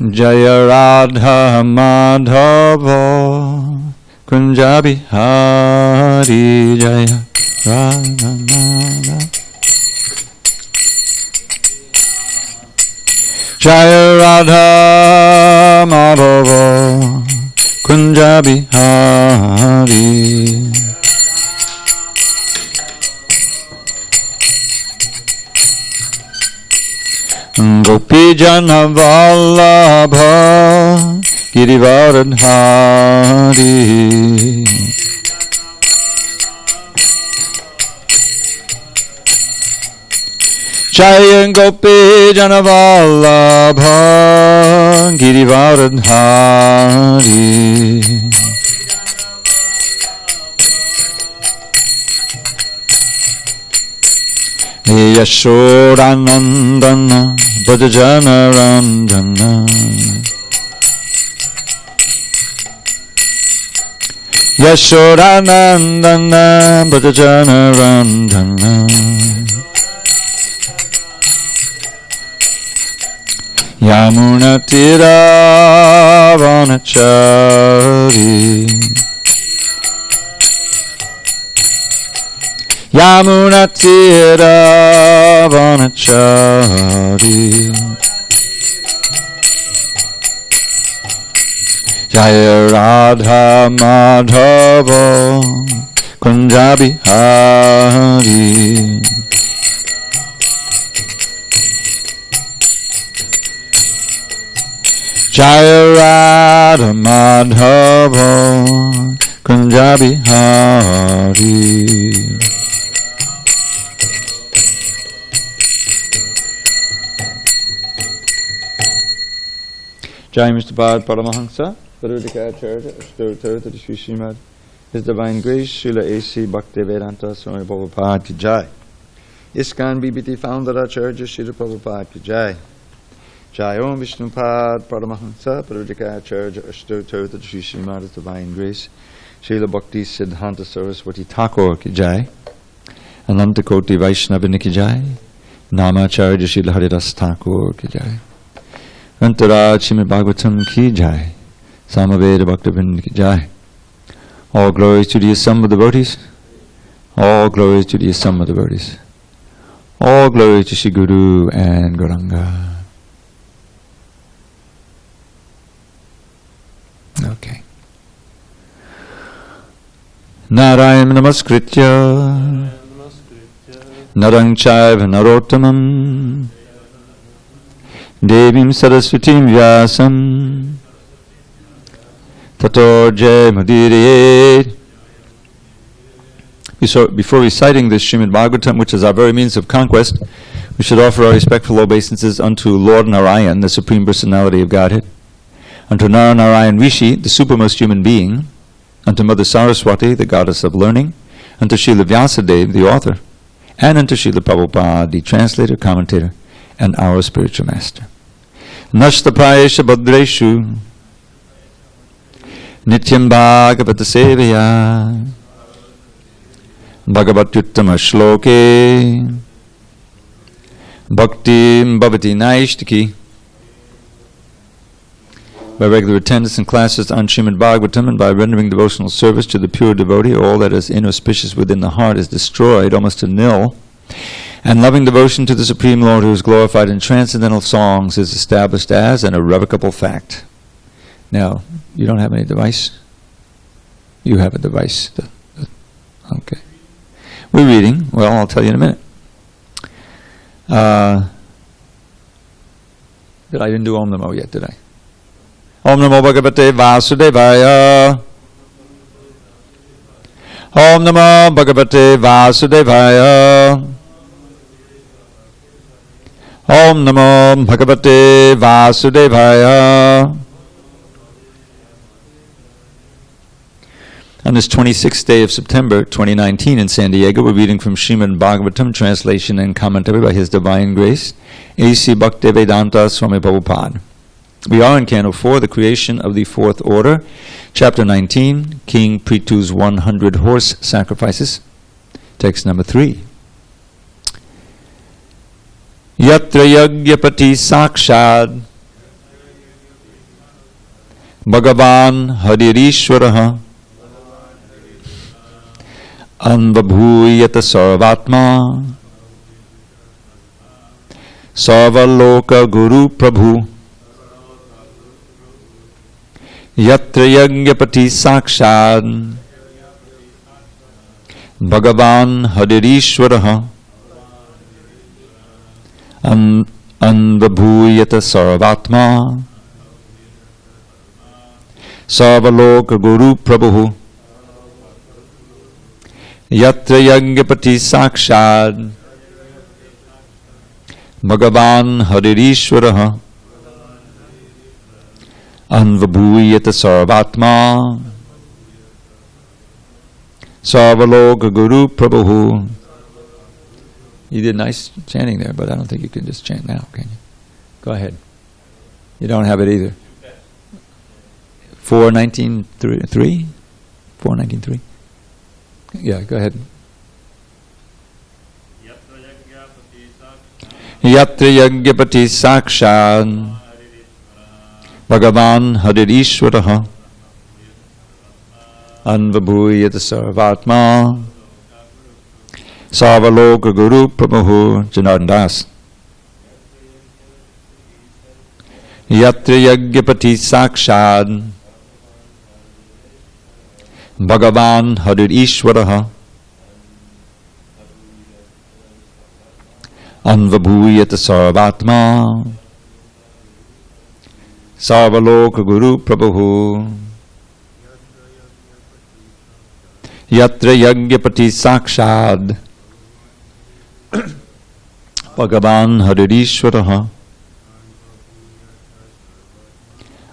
Jaya Radha Madhava Kunja Bihari Jaya Radha Madhava Jaya Radha Madhava Kunja Bihari Gopi Jana Vallabha Girivaradhari Jaya Gopi Jana Vallabha Girivaradhari Yashodanandana Bhajana Randana Yashodanandana Bhajana Randana Yamuna Tira Vanachari Yamuna Tira Vanachari Jaya Radha Madhava Kunja Bihari Jaya Radha Madhava Kunja Bihari Jai Mr. Bhad Paramahansa, Varudikacharya, Ashtotar to the Sri Srimad, His Divine Grace, Srila A.C. Bhaktivedanta Swami Prabhupada ki Jai. ISKCON BBT Founder Acharya Srila Prabhupada ki Jai. Jai Om Vishnupad Paramahansa, Varudikacharya, Ashtotar to the Sri Srimad, His Divine Grace, Srila Bhakti Siddhanta Saraswati Thakur ki Jai. Ananta Koti Vaishnavini ki Jai. Namacharya Srila Haridas Thakur ki Jai. Antaraj Srimad Bhagavatam ki Jai. Samaveda Bhaktivinoda ki Jai. All glories to the assembled devotees. All glories to the assembled devotees. All glories to Shri Guru and Gauranga. Okay. Narayana Namaskritya Narang Chaiva Narottamam Devim Saraswatim Vyasam Tato Jai Mudiriyet. Before reciting this Srimad Bhagavatam, which is our very means of conquest, we should offer our respectful obeisances unto Lord Narayan, the Supreme Personality of Godhead, unto Narayan Rishi, the supermost human being, unto Mother Saraswati, the goddess of learning, unto Srila Vyasadeva, the author, and unto Srila Prabhupada, the translator, commentator, and our spiritual master. Nashtapayesha Bhadreshu Nityam Bhagavata Sevaya Bhagavatyuttama Shloke Bhaktim Bhavati Naishtiki. By regular attendance in classes on Srimad Bhagavatam and by rendering devotional service to the pure devotee, all that is inauspicious within the heart is destroyed almost to nil. And loving devotion to the Supreme Lord, who is glorified in transcendental songs, is established as an irrevocable fact. Now, you don't have any device? You have a device. Okay. We're reading. Well, I'll tell you in a minute. I didn't do Om Namo yet, did I? Om Namo Bhagavate Vasudevaya. Om Namo Bhagavate Vasudevaya. Om Namo Bhagavate Vasudevaya. On this 26th day of September 2019 in SanDiego, we're reading from Srimad Bhagavatam, translation and commentary by His Divine Grace, A.C. Bhaktivedanta Swami Prabhupada. We are in Canto 4, The Creation of the Fourth Order, Chapter 19, King Prithu's 100 Horse Sacrifices, text number 3. Yatra yagyapati sakshad Bhagavan Haririshwaraha Anvabhuyata Sarvatma Sarvaloka Guru Prabhu Yatra Yagyapati Sakshad Bhagavan Haririshwaraha Anvabhuyata Sarvatma Sarvaloka Guru Prabhu Yatra Yagyapati Sakshad Bhagavan Haririshwaraha Anvabhuyata Sarvatma Sarvaloka Guru Prabhu. You did nice chanting there, but I don't think you can just chant now, can you? Go ahead. You don't have it either. 4:19:3? 4:19:3? Yeah, go ahead. Yatra Yagyapati Sakshad Bhagavan Haririshwaraha Anvabhuyata Sarvatma Sarvaloka Guru Prabhu. Janardhan Das. Yatra Yagyapati Sakshad Bhagavan Haririshwaraha Anvabhuyata Sarvatma Sarvaloka Guru Prabhu. Yatra Yagyapati Sakshad Bhagavan Haririshwaraha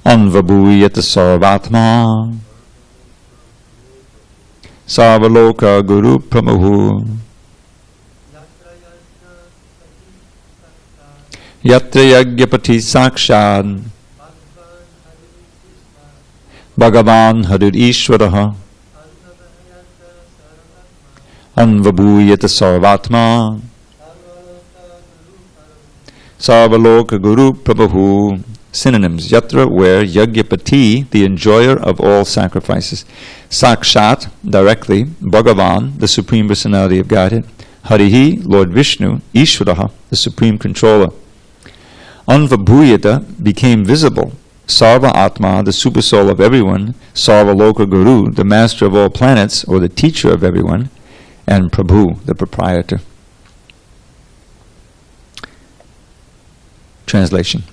Anvabhuyata Sarvatma Sarvaloka Guru Prabhu. Yatra Yagyapati Sakshad Bhagavan Haririshwaraha Anvabhuyata Sarvatma Sarvaloka Guru Prabhu. Synonyms. Yatra, where, Yagyapati, the enjoyer of all sacrifices. Sakshat, directly. Bhagavan, the Supreme Personality of Godhead. Harihi, Lord Vishnu. Ishvaraha, the Supreme Controller. Anvabhuyata, became visible. Sarva Atma, the Super Soul of everyone. Sarvaloka Guru, the Master of all planets, or the Teacher of everyone. And Prabhu, the Proprietor. Translation.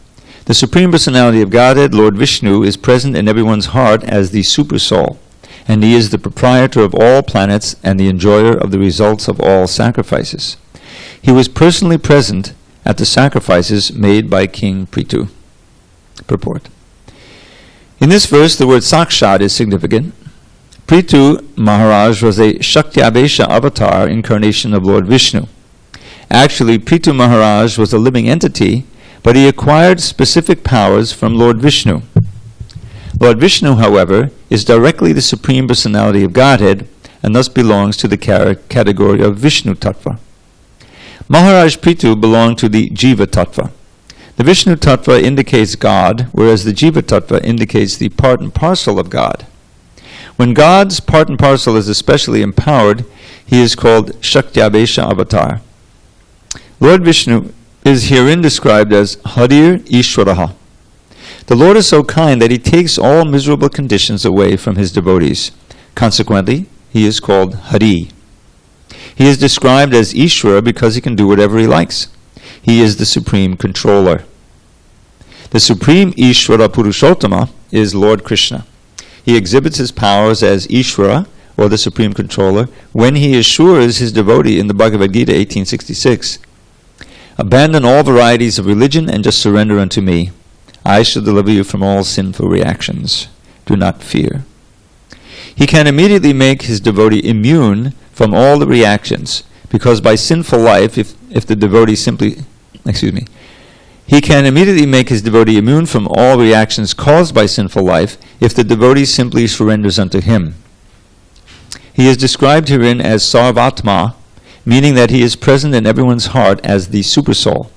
The Supreme Personality of Godhead, Lord Vishnu, is present in everyone's heart as the Super Soul, and he is the proprietor of all planets and the enjoyer of the results of all sacrifices. He was personally present at the sacrifices made by King Prithu. Purport. In this verse, the word Sakshat is significant. Prithu Maharaj was a Shaktyavesha avatar incarnation of Lord Vishnu. Actually, Prithu Maharaj was a living entity, but he acquired specific powers from Lord Vishnu. Lord Vishnu, however, is directly the Supreme Personality of Godhead and thus belongs to the category of Vishnu Tattva. Maharaj Prithu belonged to the Jiva Tattva. The Vishnu Tattva indicates God, whereas the Jiva Tattva indicates the part and parcel of God. When God's part and parcel is especially empowered, he is called Shaktyavesha Avatar. Lord Vishnu is herein described as Harir Ishwaraha. The Lord is so kind that he takes all miserable conditions away from his devotees. Consequently, he is called Hari. He is described as Ishwara because he can do whatever he likes. He is the supreme controller. The supreme Ishwara Purushottama is Lord Krishna. He exhibits his powers as Ishwara, or the supreme controller, when he assures his devotee in the Bhagavad Gita 1866, "Abandon all varieties of religion and just surrender unto me. I shall deliver you from all sinful reactions. Do not fear." He can immediately make his devotee immune from all the reactions, because by sinful life, if the devotee simply, he can immediately make his devotee immune from all reactions caused by sinful life if the devotee simply surrenders unto him. He is described herein as Sarvatma, meaning that he is present in everyone's heart as the Super Soul.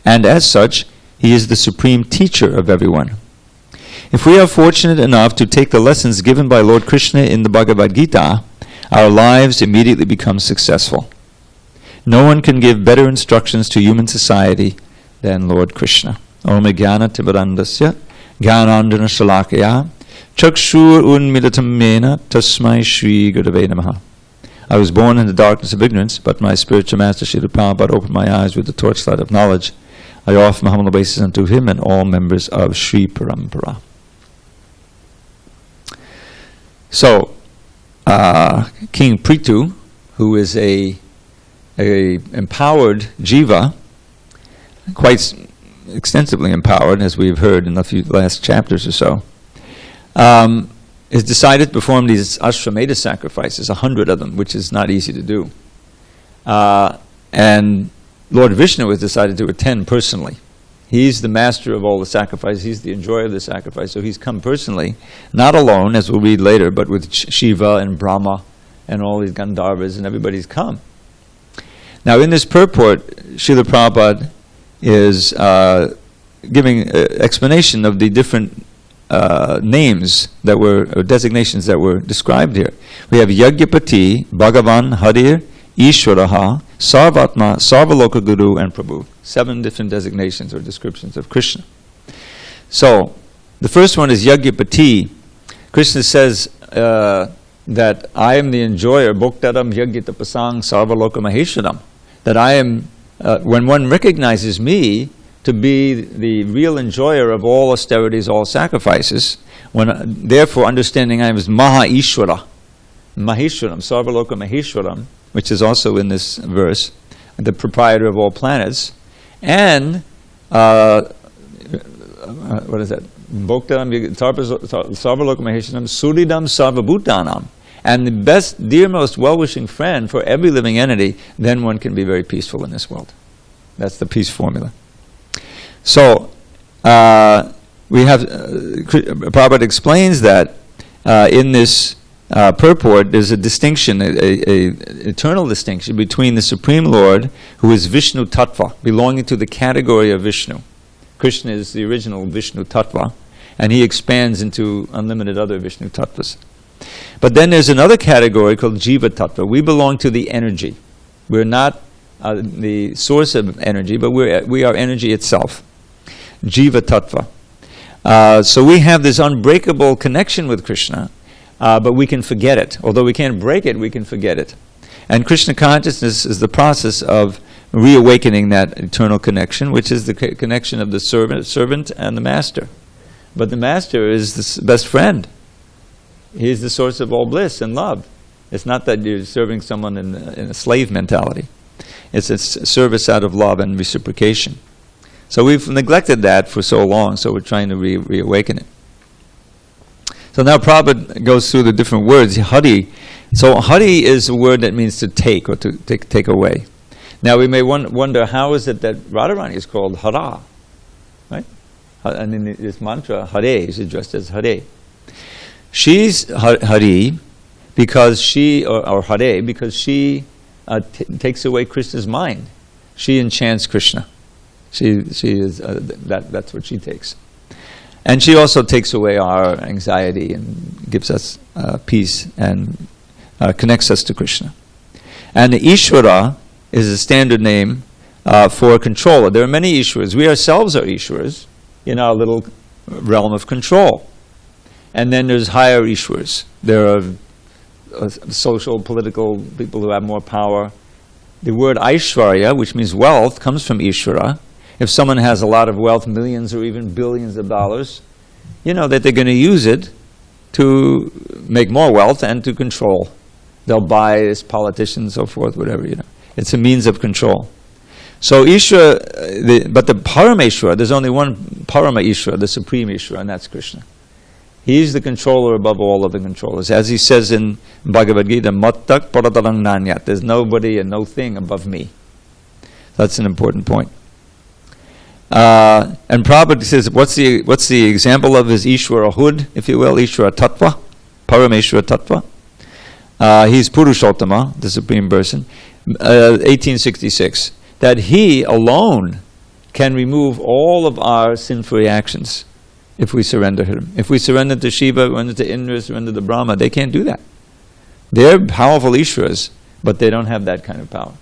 And as such, he is the supreme teacher of everyone. If we are fortunate enough to take the lessons given by Lord Krishna in the Bhagavad Gita, our lives immediately become successful. No one can give better instructions to human society than Lord Krishna. Om Jnana Timirandasya Jnanandjana Shalakaya Chakshur Unmilatam Mena Tasmai Shri Gurave Namaha. I was born in the darkness of ignorance, but my spiritual master Srila Prabhupada opened my eyes with the torchlight of knowledge. I offer my humble obeisance unto him and all members of Sri Parampara. So, King Prithu, who is a empowered jiva, quite extensively empowered, as we've heard in the few last chapters or so, has decided to perform these Ashwamedha sacrifices, 100 of them, which is not easy to do. And Lord Vishnu has decided to attend personally. He's the master of all the sacrifices. He's the enjoyer of the sacrifice. So he's come personally, not alone, as we'll read later, but with Shiva and Brahma and all these Gandharvas, and everybody's come. Now, in this purport, Srila Prabhupada is giving explanation of the different names that were, or designations that were described here. We have Yagyapati, Bhagavan, Harir, Ishwaraha, Sarvatma, Sarvaloka Guru, and Prabhu. 7 different designations or descriptions of Krishna. So, the first one is Yagyapati. Krishna says that I am the enjoyer, Bhoktaram Yagyatapasang Sarvaloka Maheshwaram. That I am, when one recognizes me to be the real enjoyer of all austerities, all sacrifices, when therefore understanding I am as Maha Ishwara, Maheshwaram, Sarvaloka Maheshwaram, which is also in this verse, the proprietor of all planets, and what is that? Bhoktaram Sarvaloka Maheshwaram, Suridam Sarvabhutanam. And the best, dearmost, well-wishing friend for every living entity, then one can be very peaceful in this world. That's the peace formula. So, we have, Prabhupada explains that in this purport, there's a distinction, a eternal distinction between the Supreme Lord, who is Vishnu Tattva, belonging to the category of Vishnu. Krishna is the original Vishnu Tattva, and he expands into unlimited other Vishnu Tattvas. But then there's another category called Jiva Tattva. We belong to the energy. We're not the source of energy, but we are energy itself. Jiva Tattva. So we have this unbreakable connection with Krishna, but we can forget it. Although we can't break it, we can forget it. And Krishna consciousness is the process of reawakening that eternal connection, which is the connection of the servant and the master. But the master is the best friend. He is the source of all bliss and love. It's not that you're serving someone in a slave mentality. It's a service out of love and reciprocation. So we've neglected that for so long, so we're trying to reawaken it. So now Prabhupada goes through the different words. Hari. So Hari is a word that means to take or to take away. Now we may wonder, how is it that Radharani is called Hara? Right? And in this mantra, Hare is addressed as Hare. She's Hari because she, or Hare, because she takes away Krishna's mind. She enchants Krishna. She is that's what she takes, and she also takes away our anxiety and gives us peace and connects us to Krishna. And the Ishvara is a standard name for a controller. There are many Ishwaras. We ourselves are Ishwaras in our little realm of control. And then there's higher Ishwaras. There are social, political people who have more power. The word Aishwarya, which means wealth, comes from Ishvara. If someone has a lot of wealth, millions or even billions of dollars, you know that they're going to use it to make more wealth and to control. They'll buy as politicians, so forth, whatever, you know. It's a means of control. So Ishvara, but the Parameshwara, there's only one Parama Ishvara, the Supreme Ishvara, and that's Krishna. He's the controller above all of the controllers. As he says in Bhagavad Gita, Mattak Paratarang Nanyat. There's nobody and no thing above me. That's an important point. And Prabhupada says, what's the example of his Ishwarahood, if you will, Ishwara Tattva, Parameshwara Tattva? He's Purushottama, the Supreme Person, 1866. That he alone can remove all of our sinful reactions. if we surrender to him. If we surrender to Shiva, surrender to Indra, surrender to Brahma, they can't do that. They're powerful Ishwaras, but they don't have that kind of power.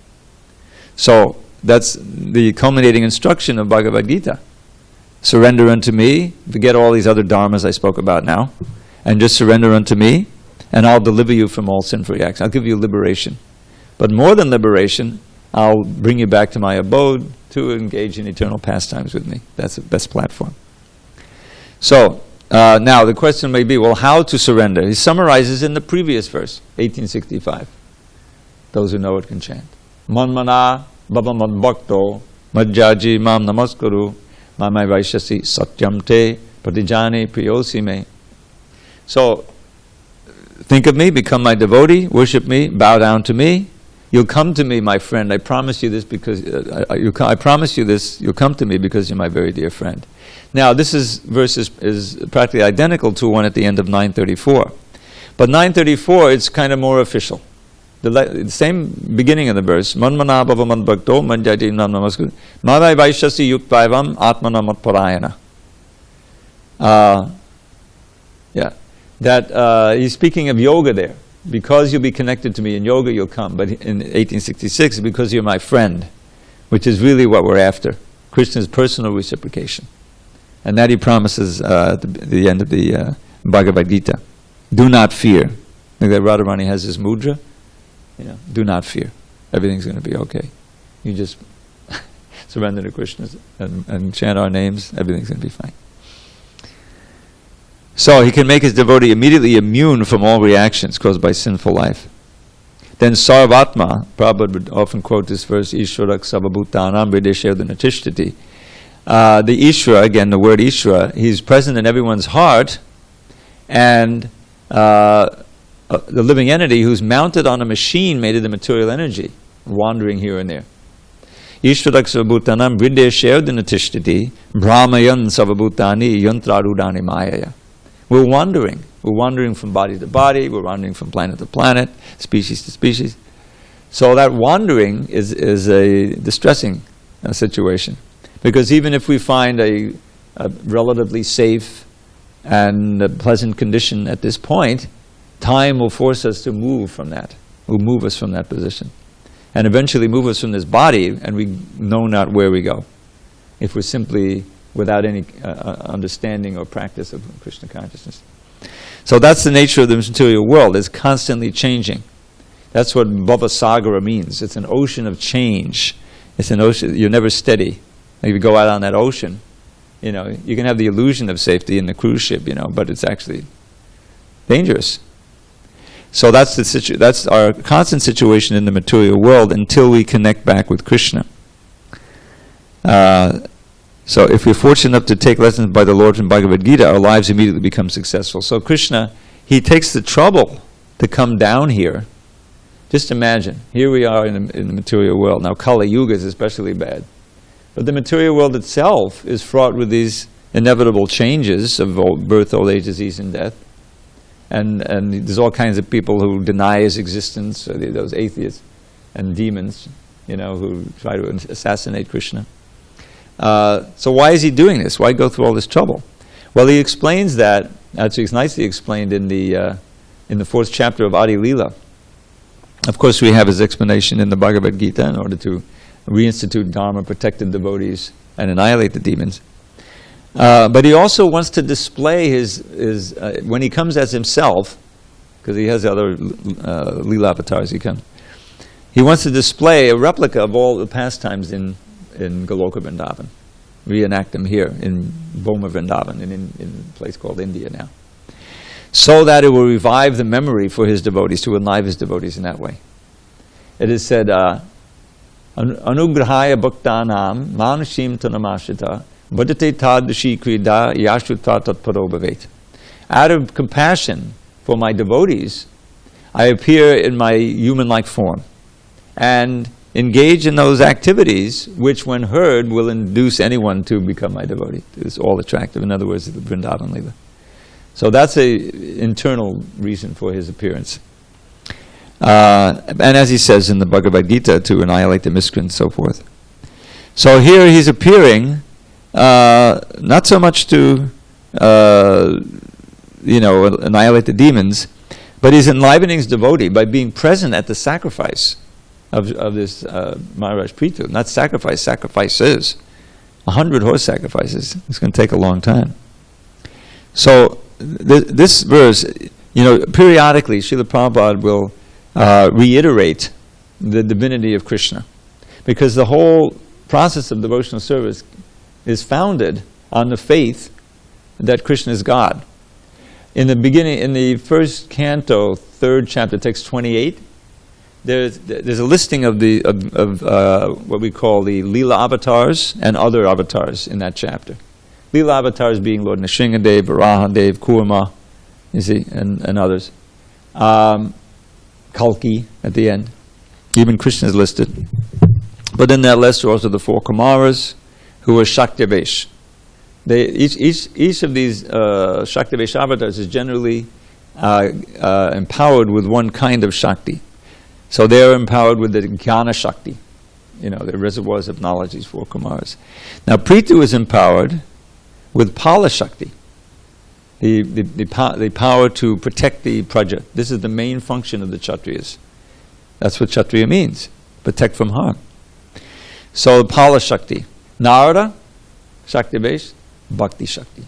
So that's the culminating instruction of Bhagavad Gita. Surrender unto me, forget all these other dharmas I spoke about now, and just surrender unto me, and I'll deliver you from all sinful acts. I'll give you liberation. But more than liberation, I'll bring you back to my abode to engage in eternal pastimes with me. That's the best platform. So, now the question may be, well, how to surrender? He summarizes in the previous verse, 1865. Those who know it can chant. Manmana bhava madbhakto madhyaji mam namaskuru mamai vaishasi satyam te pratijani priyosi me. So, think of me, become my devotee, worship me, bow down to me. You'll come to me, my friend. I promise you this because I promise you this. You'll come to me because you're my very dear friend. Now, this verse is practically identical to one at the end of 934, but 934 it's kind of more official. The same beginning of the verse. Manmana bhava madbhakto manjati namaskuru madai vaishasi yuktaivam atmana matparayana. That he's speaking of yoga there. Because you'll be connected to me in yoga, you'll come. But in 1866, because you're my friend, which is really what we're after. Krishna's personal reciprocation. And that he promises at the end of the Bhagavad Gita. Do not fear. Like that Radharani has his mudra. Do not fear. Everything's going to be okay. You just surrender to Krishna and chant our names. Everything's going to be fine. So he can make his devotee immediately immune from all reactions caused by sinful life. Then Sarvatma, Prabhupada would often quote this verse, Ishwarak Savabhutanam Videshevdanatishtati. The Ishwara, again the word Ishwara, he's present in everyone's heart, and the living entity who's mounted on a machine made of the material energy, wandering here and there. Ishwarak Savabhutanam Videshevdanatishtati Brahmayan Savabhutani Yantrarudani Mayaya. We're wandering from body to body, we're wandering from planet to planet, species to species. So that wandering is a distressing situation. Because even if we find a relatively safe and a pleasant condition at this point, time will force us to move from that, will move us from that position. And eventually move us from this body, and we know not where we go. If we're simply without any understanding or practice of Krishna consciousness. So that's the nature of the material world. It's constantly changing. That's what Bhavasagara means. It's an ocean of change. It's an ocean. You're never steady. Like if you go out on that ocean, you can have the illusion of safety in the cruise ship, but it's actually dangerous. So that's our constant situation in the material world until we connect back with Krishna. So if we're fortunate enough to take lessons by the Lord from Bhagavad Gita, our lives immediately become successful. So Krishna, he takes the trouble to come down here. Just imagine, here we are in the material world. Now Kali Yuga is especially bad. But the material world itself is fraught with these inevitable changes of birth, old age, disease, and death. And there's all kinds of people who deny his existence, those atheists and demons, who try to assassinate Krishna. So why is he doing this? Why go through all this trouble? Well, he explains that. Actually, it's nicely explained in the 4th chapter of Adi Lila. Of course, we have his explanation in the Bhagavad Gita in order to reinstitute Dharma, protect the devotees, and annihilate the demons. But he also wants to display his when he comes as himself, because he has other Lila avatars. He wants to display a replica of all the pastimes in Goloka Vrindavan, reenact them here in Boma Vrindavan, in a place called India now, so that it will revive the memory for his devotees, to enliven his devotees in that way. It is said, Anugrahaya bhaktanam manashim tanamashita vadate tadashi krida yashuta tatparo bhavet. Out of compassion for my devotees, I appear in my human-like form and engage in those activities which, when heard, will induce anyone to become my devotee. It's all attractive. In other words, the Vrindavan Lila. So that's an internal reason for his appearance. And as he says in the Bhagavad Gita, to annihilate the miscreants and so forth. So here he's appearing not so much to annihilate the demons, but he's enlivening his devotee by being present at the sacrifice of this Maharaj Prithu. Not sacrifices. 100 horse sacrifices. It's going to take a long time. So this verse, periodically Srila Prabhupada will reiterate the divinity of Krishna, because the whole process of devotional service is founded on the faith that Krishna is God. In the beginning, in the first canto, third chapter, text 28, there's a listing of what we call the Leela avatars and other avatars in that chapter. Leela avatars being Lord Nrsingadev, Varahadev, Kurma, you see, and others. Kalki at the end. Even Krishna is listed. But in that list are also the 4 Kumaras, who are Shaktivesh. Each of these Shaktivesh avatars is generally empowered with one kind of Shakti. So they are empowered with the Jnana Shakti, the reservoirs of knowledge, these 4 Kumaras. Now Prithu is empowered with Pala Shakti, the power to protect the praja. This is the main function of the Kshatriyas. That's what Kshatriya means, protect from harm. So Pala Shakti. Narada, Shaktivesh, Bhakti Shakti.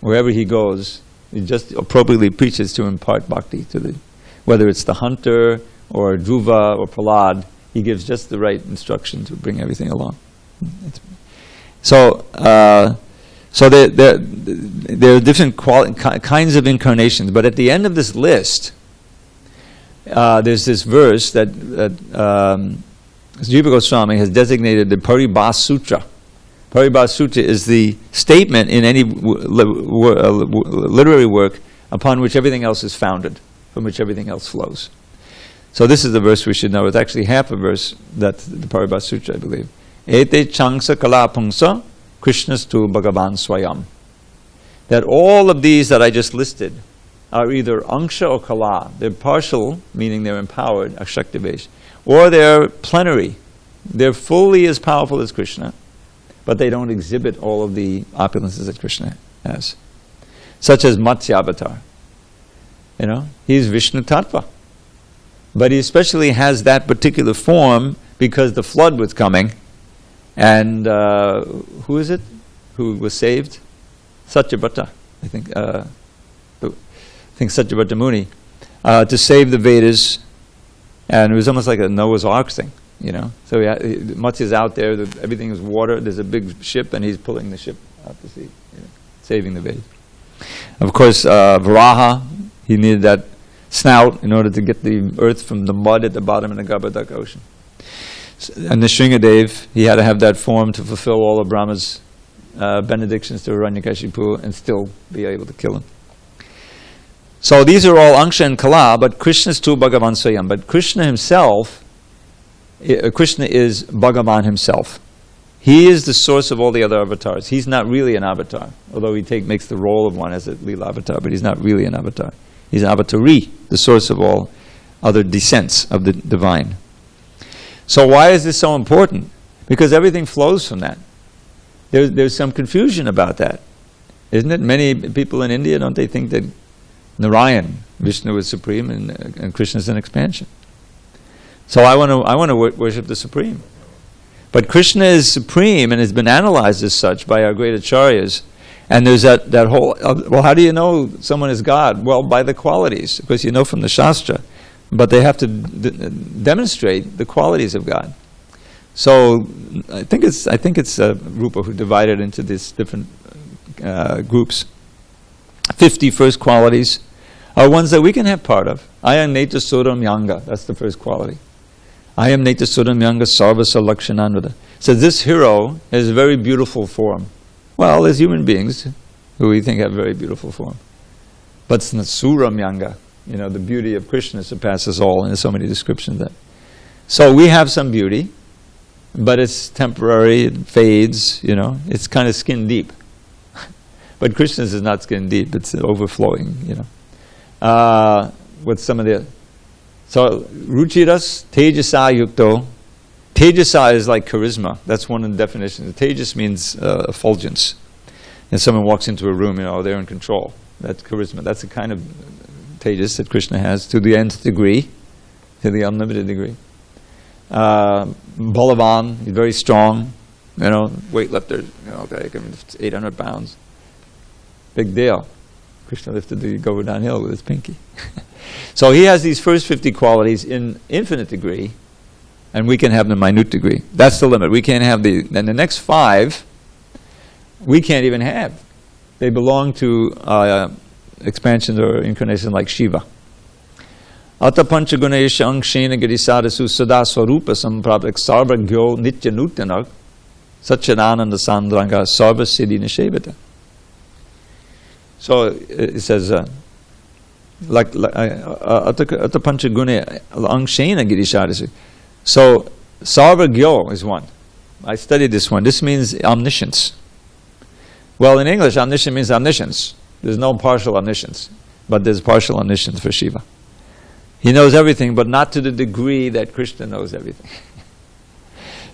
Wherever he goes, he just appropriately preaches to impart bhakti to whether it's the hunter or Dhruva or Prahlad, he gives just the right instruction to bring everything along. So there are different kinds of incarnations, but at the end of this list, there's this verse that Jiva Goswami has designated the Paribhas Sutra. Paribhas Sutra is the statement in any literary work upon which everything else is founded, from which everything else flows. So this is the verse we should know. It's actually half a verse, that's the Paribhas Sutra, I believe. Ete changsa kala pungsa krishnastu bhagavan swayam. That all of these that I just listed are either angsha or kala. They're partial, meaning they're empowered, akshaktivesh, or they're plenary. They're fully as powerful as Krishna, but they don't exhibit all of the opulences that Krishna has. Such as Matsya avatar. He's Vishnu Tattva. But he especially has that particular form because the flood was coming. And who is it who was saved? Satyabhata, I think Satyabhata Muni, to save the Vedas. And it was almost like a Noah's Ark thing, So Matsya's out there, everything is water, there's a big ship, and he's pulling the ship out to sea, saving the Vedas. Of course, Varaha, he needed that snout in order to get the earth from the mud at the bottom of the Garbhodak ocean. And Nrsingadev, he had to have that form to fulfill all of Brahma's benedictions to Hiranyakashipu and still be able to kill him. So these are all Angsha and Kala, but Krishna's tu Bhagavan Swayam. But Krishna himself, Krishna is Bhagavan himself. He is the source of all the other avatars. He's not really an avatar, although he makes the role of one as a Leela avatar, but he's not really an avatar. He's an avatari, the source of all other descents of the divine. So why is this so important? Because everything flows from that. There's some confusion about that, isn't it? Many people in India, don't they think that Narayan, Vishnu is supreme and Krishna is an expansion? So I want to worship the supreme. But Krishna is supreme and has been analyzed as such by our great acharyas. And there's that whole, well, how do you know someone is God? Well, by the qualities, because you know from the Shastra. But they have to demonstrate the qualities of God. So I think it's Rupa who divided into these different groups. 50 first qualities are ones that we can have part of. I am Neta Suram Yanga. That's the first quality. I am Neta Suram Yanga Sarvasa Lakshananvada. So this hero has a very beautiful form. Well, there's human beings who we think have very beautiful form. But it's not Suram Yanga. The beauty of Krishna surpasses all, and there's so many descriptions of that. So we have some beauty, but it's temporary, it fades, it's kind of skin deep. But Krishna's is not skin deep, it's overflowing, What's some of the... So, Ruchiras, Tejasa Yukto. Tejasa is like charisma. That's one of the definitions. Tejas means effulgence. And someone walks into a room, they're in control. That's charisma. That's the kind of tejas that Krishna has to the nth degree, to the unlimited degree. Balavan, he's very strong, weightlifter, they can lift 800 pounds. Big deal. Krishna lifted the Govardhan Hill with his pinky. So he has these first 50 qualities in infinite degree, and we can have them in minute degree. That's the limit. We can't have then the next 5, we can't even have. They belong to expansions or incarnations like Shiva. Ata panchagunesha angshena girisadasu sada swarupa sampraptak sarvagyo nitya nutyanak satchidananda sandranga sarva siddhi nishevata. So it says, ata panchagune angshena girishadasu. So sarvagyo is one. I studied this one. This means omniscience. Well, in English, omniscient means omniscience. There's no partial omniscience, but there's partial omniscience for Shiva. He knows everything, but not to the degree that Krishna knows everything.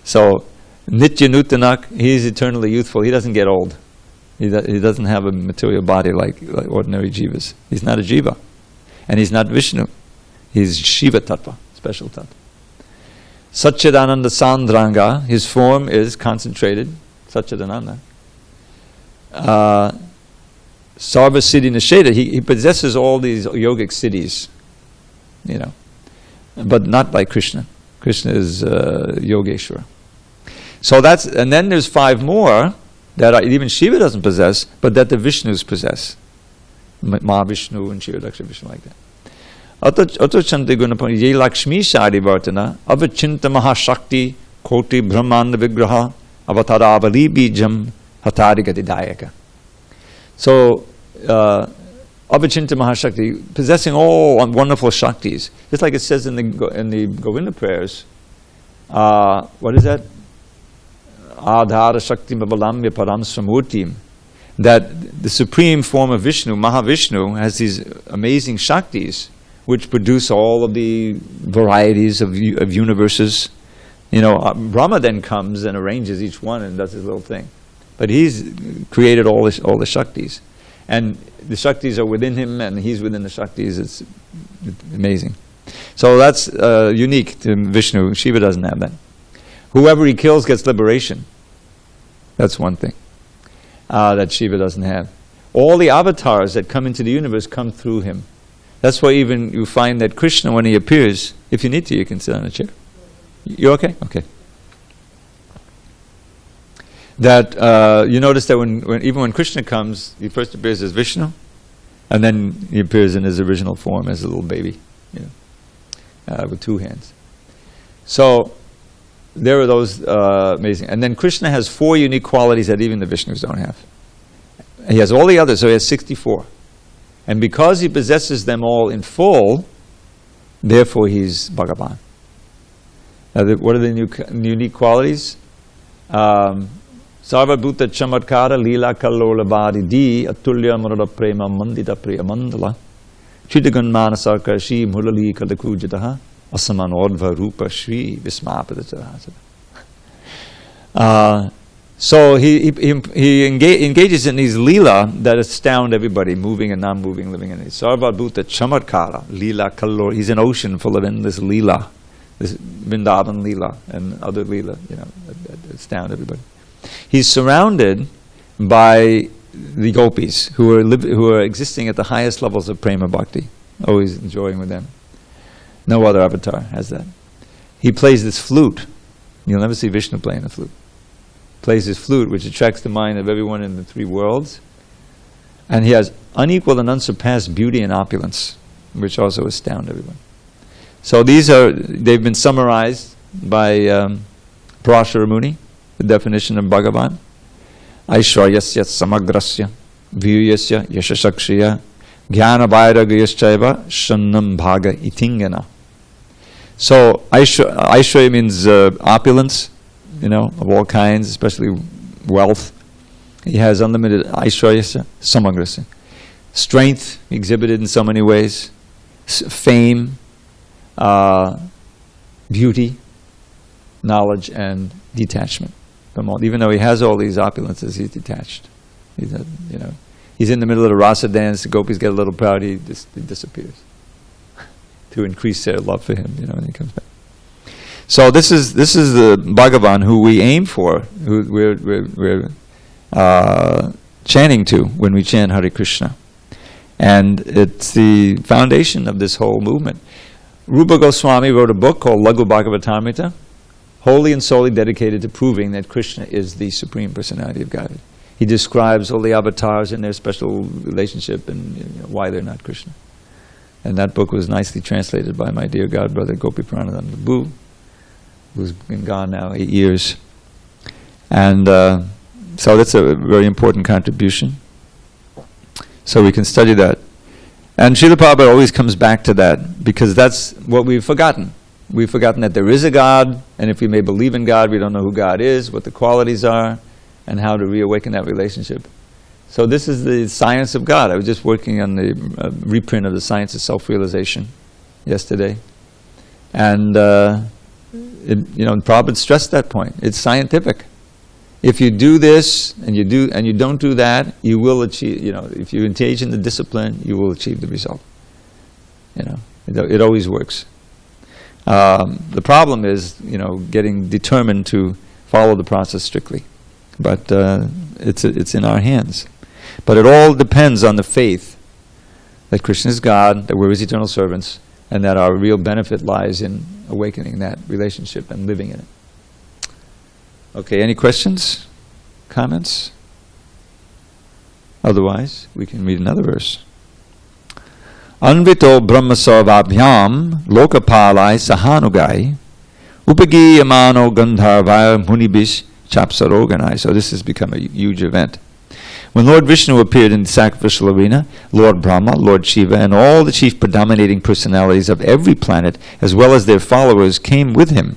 So, Nitya Nutanak, he's eternally youthful. He doesn't get old. He doesn't have a material body like ordinary jivas. He's not a jiva. And he's not Vishnu. He's Shiva Tattva, special Tattva. Satchidananda Sandranga, his form is concentrated, Satchidananda. Sarva Siddhi Nisheda, he possesses all these yogic siddhis, but not like Krishna. Krishna is Yogeshwara. So and then there's 5 more that even Shiva doesn't possess, but that the Vishnus possess. Mahavishnu and Shiva Vishnu, like that. Ato Chanti Gunapani, Ye Lakshmi Shadi Vartana, Avachinta Mahashakti, Koti Brahmanda Vigraha, Avatara Avali Bijam, Hatari Gati Dayaka. So, Abhachinta Mahashakti, possessing all wonderful Shaktis. Just like it says in the Govinda prayers, what is that? Adhara Shakti Babalamya Param Samurtim. That the supreme form of Vishnu, Mahavishnu, has these amazing Shaktis, which produce all of the varieties of universes. Brahma then comes and arranges each one and does his little thing. But he's created all the Shaktis. And the Shaktis are within him, and he's within the Shaktis. It's amazing. So that's unique to Vishnu. Shiva doesn't have that. Whoever he kills gets liberation. That's one thing that Shiva doesn't have. All the avatars that come into the universe come through him. That's why even you find that Krishna, when he appears, if you need to, you can sit on a chair. You okay? Okay. That you notice that even when Krishna comes, he first appears as Vishnu, and then he appears in his original form as a little baby, with 2 hands. So there are those amazing. And then Krishna has 4 unique qualities that even the Vishnus don't have. He has all the others, so he has 64. And because he possesses them all in full, therefore he's Bhagavan. Now, what are the unique qualities? Sarva Bhuta Chamatkara Lila Kalola Badi Di Atulya Murada Prema Mandita Priya Mandala Chidagan Manasarka Shri Mulali Kalakujataha Asaman Ordva Rupa Shri Vismapada. So he engages in these lila that astound everybody, moving and non-moving, living in it. Sarva Bhuta Chamatkara Lila Kalor. He's an ocean full of endless lila, this Vrindavan lila and other lila, that astound everybody. He's surrounded by the gopis who are existing at the highest levels of prema bhakti, always enjoying with them. No other avatar has that. He plays this flute. You'll never see Vishnu playing a flute. Plays his flute, which attracts the mind of everyone in the 3 worlds. And he has unequaled and unsurpassed beauty and opulence, which also astound everyone. So they've been summarized by Parashara Muni, the definition of Bhagavan. Aishwaryasya samagrasya vyuyasya yashashakshya jnana vairagyaschaiva shannam bhaga itingana. So Aishwarya means opulence, of all kinds, especially wealth. He has unlimited Aishwaryasya samagrasya. Strength exhibited in so many ways. Fame, beauty, knowledge, and detachment from all. Even though he has all these opulences, he's detached. He's in the middle of the rasa dance. The gopis get a little proud. He disappears to increase their love for him. And he comes back. So this is the Bhagavan who we aim for, who we're chanting to when we chant Hare Krishna, and it's the foundation of this whole movement. Rupa Goswami wrote a book called Laghu Bhagavatamrita, wholly and solely dedicated to proving that Krishna is the Supreme Personality of Godhead. He describes all the avatars and their special relationship and why they're not Krishna. And that book was nicely translated by my dear godbrother Gopi Pranadanda Bhu, who's been gone now 8 years. And so that's a very important contribution. So we can study that. And Srila Prabhupada always comes back to that, because that's what we've forgotten. We've forgotten that there is a God, and if we may believe in God, we don't know who God is, what the qualities are, and how to reawaken that relationship. So this is the science of God. I was just working on the reprint of the Science of Self-Realization yesterday. And Prabhupada stressed that point. It's scientific. If you do this and you don't do that, you will achieve. If you engage in the discipline, you will achieve the result. It always works. The problem is, getting determined to follow the process strictly. But it's in our hands. But it all depends on the faith that Krishna is God, that we're His eternal servants, and that our real benefit lies in awakening that relationship and living in it. Okay, any questions? Comments? Otherwise, we can read another verse. Anvito brahmasavabhyam lokapalai sahanugai upagiyamano gandharvaya munibis chapsaroganai. So this has become a huge event. When Lord Vishnu appeared in the sacrificial arena, Lord Brahma, Lord Shiva, and all the chief predominating personalities of every planet, as well as their followers, came with him.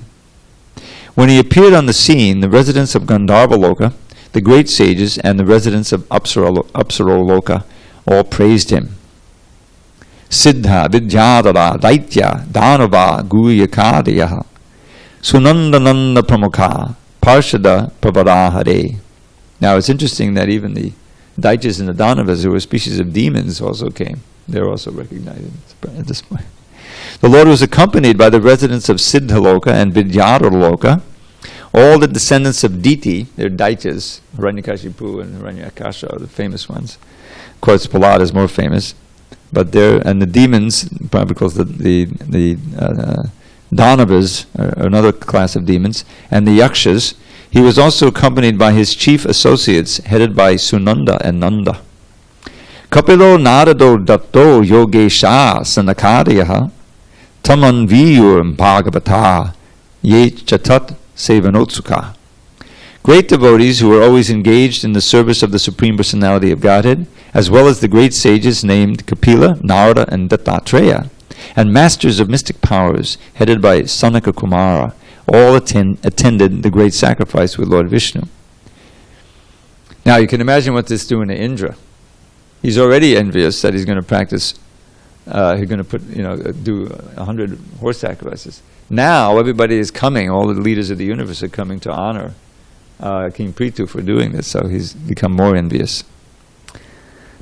When he appeared on the scene, the residents of Gandharva-loka, the great sages, and the residents of Apsara-loka all praised him. Siddha, Vidyadara, Daitya, Dhanava, Guyakadayaha, Sunandananda Pramukha, Parshada Prabhadahare. Now it's interesting that even the Daityas and the Dhanavas, who were species of demons, also came. They're also recognized at this point. The Lord was accompanied by the residents of Siddhaloka and Vidyadara-loka, all the descendants of Diti, they're Daityas, Hiranyakashipu and Hiranyakasha are the famous ones. Of course, Prahlad is more famous, but and the demons, probably because the Dhanavas are another class of demons, and the Yakshas. He was also accompanied by his chief associates, headed by Sunanda and Nanda. Kapilo Narado Datto Yogesha Sanakariyaha Tamanviyur Bhagavata Ye Chatat Sevanotsuka. Great devotees who were always engaged in the service of the Supreme Personality of Godhead, as well as the great sages named Kapila, Narada, and Dattatreya, and masters of mystic powers, headed by Sanaka Kumara, all attended the great sacrifice with Lord Vishnu. Now you can imagine what this is doing to Indra. He's already envious that he's going to practice, he's going to do 100 horse sacrifices. Now everybody is coming, all the leaders of the universe are coming to honor King Prithu for doing this, so he's become more envious.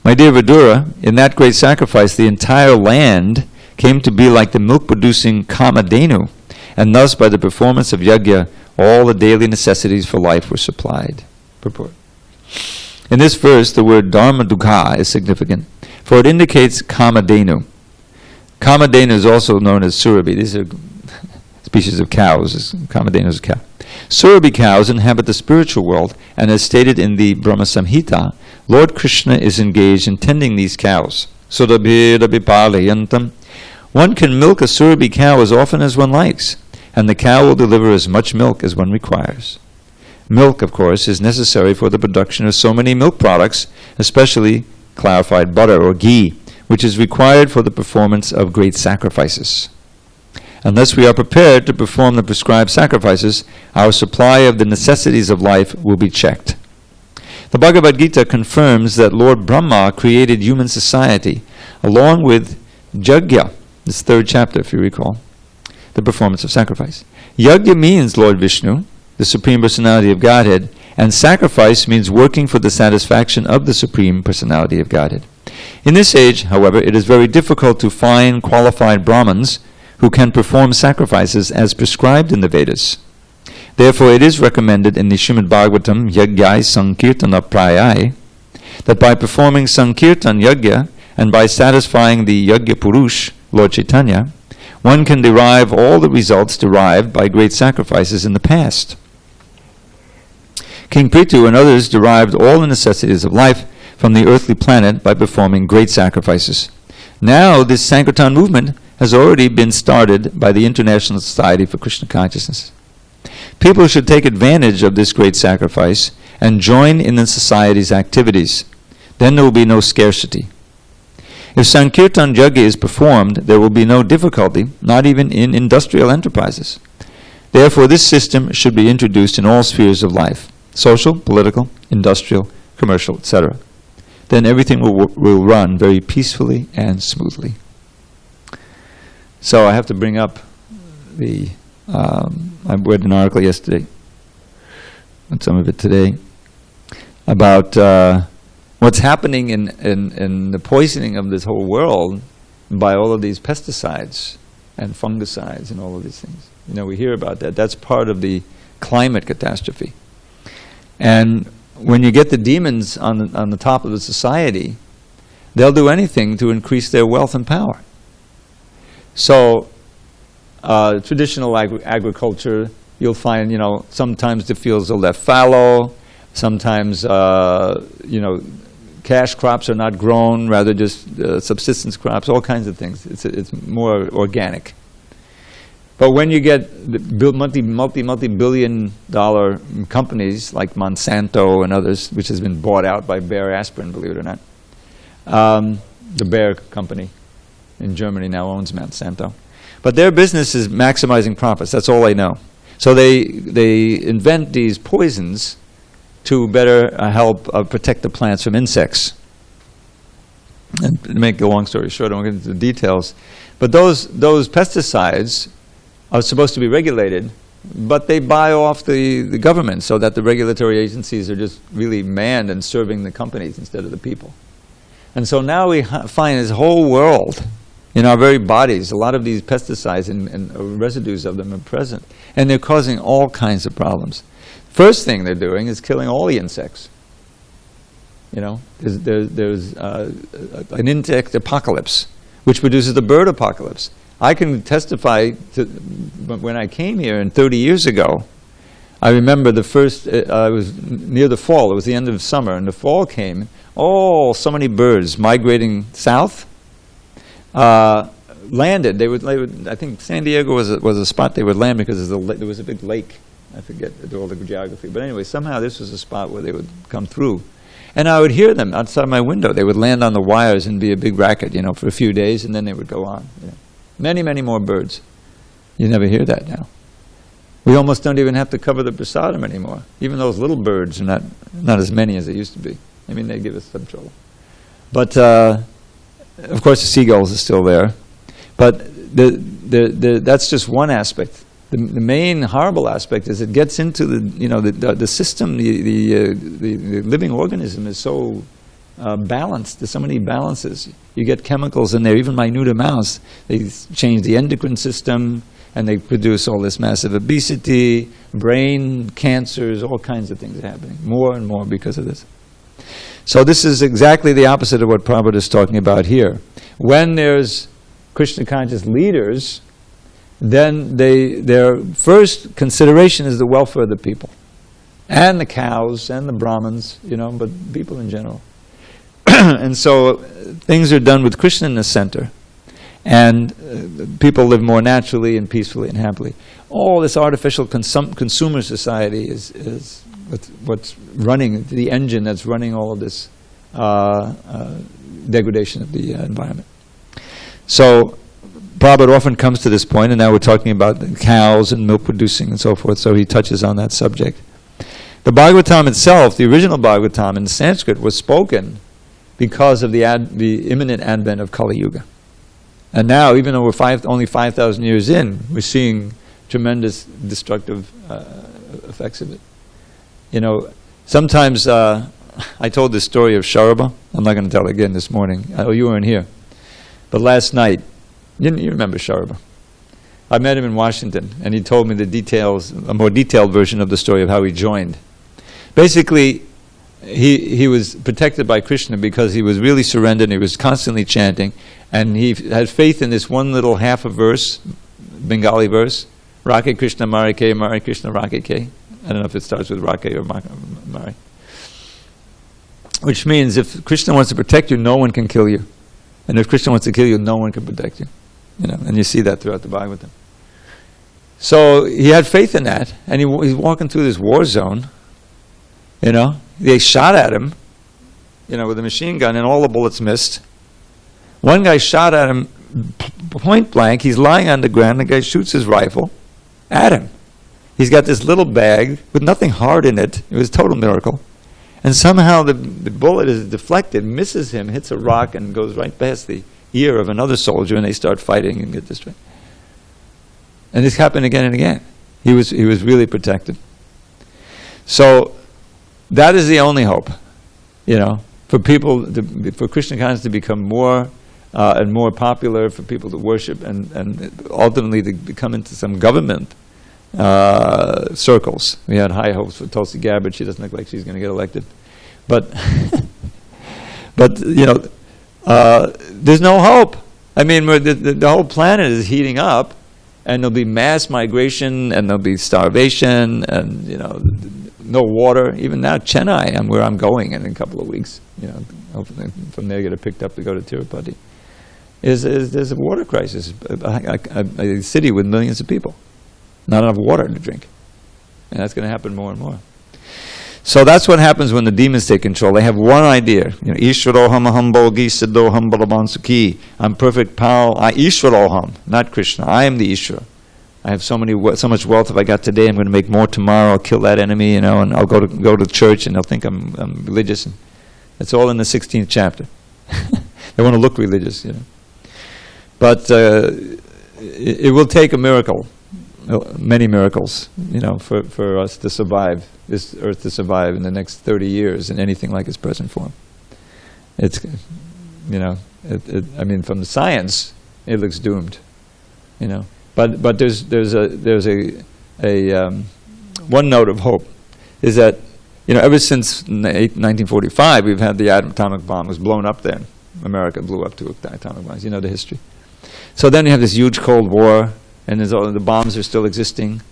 My dear Vidura, in that great sacrifice, the entire land came to be like the milk-producing Kamadhenu, and thus, by the performance of yajna, all the daily necessities for life were supplied. Purport. In this verse, the word dharma dukha is significant, for it indicates Kamadhenu. Kamadhenu is also known as Surabhi. These are species of cows. Kamadhenu is a cow. Surabhi cows inhabit the spiritual world, and as stated in the Brahma Samhita, Lord Krishna is engaged in tending these cows. Sudabhirabhipalayantam. One can milk a Surabhi cow as often as one likes, and the cow will deliver as much milk as one requires. Milk, of course, is necessary for the production of so many milk products, especially clarified butter or ghee, which is required for the performance of great sacrifices. Unless we are prepared to perform the prescribed sacrifices, our supply of the necessities of life will be checked. The Bhagavad Gita confirms that Lord Brahma created human society, along with Yajna, this third chapter, if you recall, the performance of sacrifice. Yajna means Lord Vishnu, the Supreme Personality of Godhead, and sacrifice means working for the satisfaction of the Supreme Personality of Godhead. In this age, however, it is very difficult to find qualified Brahmins who can perform sacrifices as prescribed in the Vedas. Therefore, it is recommended in the Srimad Bhagavatam Yagyai Sankirtana Prayai that by performing Sankirtan Yagya and by satisfying the Yagya Purush, Lord Chaitanya, one can derive all the results derived by great sacrifices in the past. King Prithu and others derived all the necessities of life from the earthly planet by performing great sacrifices. Now, this Sankirtan movement has already been started by the International Society for Krishna Consciousness. People should take advantage of this great sacrifice and join in the society's activities. Then there will be no scarcity. If Sankirtan Yagya is performed, there will be no difficulty, not even in industrial enterprises. Therefore, this system should be introduced in all spheres of life: social, political, industrial, commercial, etc. Then everything will run very peacefully and smoothly. So I have to bring up the... I read an article yesterday, and some of it today, about what's happening in the poisoning of this whole world by all of these pesticides and fungicides and all of these things. You know, we hear about that. That's part of the climate catastrophe. And when you get the demons on the top of the society, they'll do anything to increase their wealth and power. So, traditional agriculture, you'll find, you know, sometimes the fields are left fallow, sometimes, you know, cash crops are not grown, rather just subsistence crops, all kinds of things. It's more organic. But when you get multi-billion dollar companies like Monsanto and others, which has been bought out by Bayer Aspirin, believe it or not, the Bayer company in Germany now owns Monsanto. But their business is maximizing profits. That's all they know. So they invent these poisons to better help protect the plants from insects. And to make a long story short, I won't get into the details. But those pesticides are supposed to be regulated, but they buy off the government so that the regulatory agencies are just really manned and serving the companies instead of the people. And so now we find this whole world in our very bodies, a lot of these pesticides and residues of them are present. And they're causing all kinds of problems. First thing they're doing is killing all the insects. You know, there's an insect apocalypse, which produces the bird apocalypse. I can testify to when I came here 30 years ago. I remember the first, I was near the fall, it was the end of summer, and the fall came. Oh, so many birds migrating south. Landed. They would. I think SanDiego was a spot they would land because there was a big lake. I forget all the geography, but anyway, somehow this was a spot where they would come through, and I would hear them outside my window. They would land on the wires and be a big racket, you know, for a few days, and then they would go on. You know. Many more birds. You never hear that now. We almost don't even have to cover the prasadam anymore. Even those little birds are not as many as they used to be. I mean, they give us some trouble, but. Of course, the seagulls are still there, but that's just one aspect. The main horrible aspect is it gets into the system. The living organism is so balanced. There's so many balances. You get chemicals in there, even minute amounts. They change the endocrine system, and they produce all this massive obesity, brain cancers, all kinds of things are happening more and more because of this. So this is exactly the opposite of what Prabhupada is talking about here. When there's Krishna conscious leaders, then their first consideration is the welfare of the people, and the cows and the Brahmins, you know, but people in general. And so things are done with Krishna in the center, and people live more naturally and peacefully and happily. All this artificial consumer society is what's running, the engine that's running all of this degradation of the environment. So Prabhupada often comes to this point, and now we're talking about the cows and milk producing and so forth, so he touches on that subject. The Bhagavatam itself, the original Bhagavatam in Sanskrit, was spoken because of the imminent advent of Kali Yuga. And now, even though we're only 5,000 years in, we're seeing tremendous destructive effects of it. You know, sometimes I told this story of Sharaba. I'm not going to tell it again this morning. Oh, you weren't here. But last night, you remember Sharaba. I met him in Washington, and he told me the details, a more detailed version of the story of how he joined. Basically, he was protected by Krishna because he was really surrendered, and he was constantly chanting, and he had faith in this one little half a verse, Bengali verse, Rake Krishna Mare Ke, Mare Krishna Rake Ke. I don't know if it starts with Rake or Mare. Which means if Krishna wants to protect you, no one can kill you. And if Krishna wants to kill you, no one can protect you. You know, and you see that throughout the Bhagavatam. So he had faith in that, and he's walking through this war zone. You know, they shot at him, you know, with a machine gun, and all the bullets missed. One guy shot at him point blank. He's lying on the ground. The guy shoots his rifle at him. He's got this little bag with nothing hard in it. It was a total miracle. And somehow the bullet is deflected, misses him, hits a rock, and goes right past the ear of another soldier, and they start fighting and get destroyed. And this happened again and again. He was really protected. So that is the only hope, you know, for people, for Krishna consciousness to become more and more popular, for people to worship, and ultimately to come into some government circles. We had high hopes for Tulsi Gabbard. She doesn't look like she's going to get elected, but but you know, there's no hope. I mean, the whole planet is heating up, and there'll be mass migration, and there'll be starvation, and you know, no water. Even now, Chennai, where I'm going in a couple of weeks, you know, hopefully from there get it picked up to go to Tirupati. There's a water crisis, a city with millions of people. Not enough water to drink. And that's going to happen more and more. So that's what happens when the demons take control. They have one idea. You know, Ishvaroham aham bhogi siddhoham balavan sukhi. I'm perfect power. Ishvaroham, not Krishna. I am the Ishvara. I have so much wealth. If I got today, I'm going to make more tomorrow. I'll kill that enemy, you know, and I'll go to church, and they'll think I'm religious. And it's all in the 16th chapter. They want to look religious, you know. But it will take a miracle. Many miracles, you know, for us to survive, this earth to survive in the next 30 years in anything like its present form. It's, you know, I mean, from the science, it looks doomed, you know. But there's a one note of hope, is that, you know, ever since 1945, we've had the atomic bomb was blown up then. America blew up two atomic bombs. You know the history. So then you have this huge Cold War. And the bombs are still existing.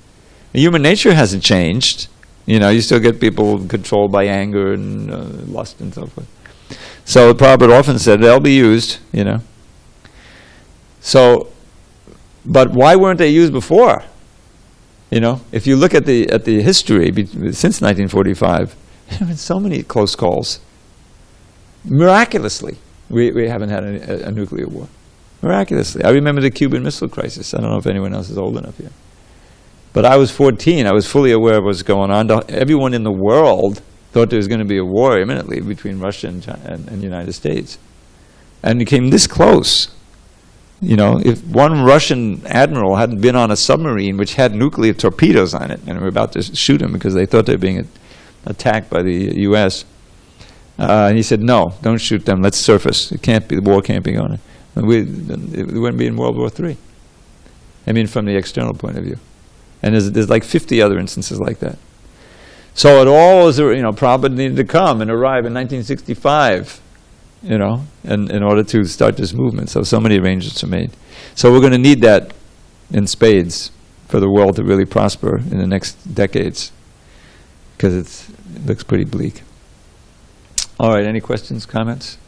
Human nature hasn't changed. You know, you still get people controlled by anger and lust and so forth. So Prabhupada often said they'll be used, you know. So, but why weren't they used before? You know, if you look at the history since 1945, there have been so many close calls. Miraculously, we haven't had a nuclear war. Miraculously. I remember the Cuban Missile Crisis. I don't know if anyone else is old enough here. But I was 14. I was fully aware of what's going on. Everyone in the world thought there was going to be a war imminently between Russia and China and the United States. And it came this close. You know, if one Russian admiral hadn't been on a submarine which had nuclear torpedoes on it, and were about to shoot him because they thought they were being attacked by the U.S., and he said, no, don't shoot them, let's surface. The war can't be going on. We wouldn't be in World War III. I mean, from the external point of view. And there's like 50 other instances like that. So it all was, you know, Prabhupada needed to come and arrive in 1965, you know, in order to start this movement. So many arrangements are made. So we're going to need that in spades for the world to really prosper in the next decades, because it looks pretty bleak. All right, any questions, comments?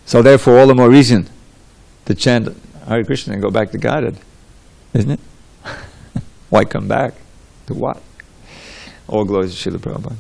So therefore, all the more reason to chant Hare Krishna and go back to Godhead, isn't it? Why come back? To what? All glories to Srila Prabhupada.